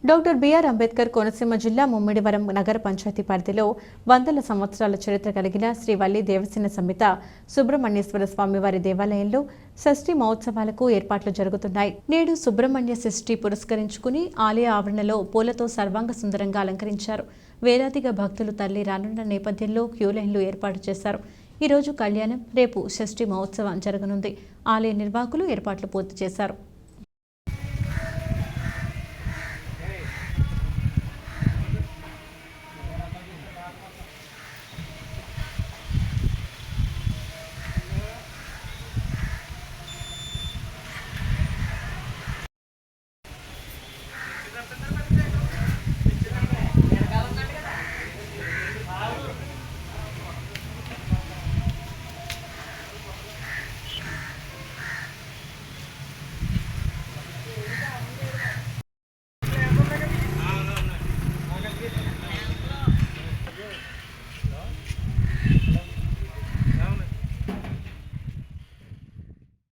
Doctor BR Ambedkar Konaseema జిల్లా ముమ్మిడివరం నగర పంచాయతీ పరిధిలో వందల సంవత్సరాల చరిత్ర కలిగిన శ్రీ వల్లి దేవసేన సమేత సుబ్రహ్మణ్యేశ్వర స్వామివారి దేవాలయంలో షష్ఠి మహోత్సవాలకు ఏర్పాట్లు జరుగుతున్నాయి. నేడు సుబ్రహ్మణ్య షష్ఠి పురస్కరించుకుని ఆలయ ఆవరణలో పూలతో సర్వాంగ సుందరంగా అలంకరించారు. వేలాదిగా భక్తులు తరలి రానున్న నేపథ్యంలో క్యూలైన్లు ఏర్పాటు చేశారు. ఈ రోజు కళ్యాణం, రేపు షష్ఠి మహోత్సవం జరగనుంది. ఆలయ నిర్వాహకులు ఏర్పాట్లు పూర్తి చేశారు.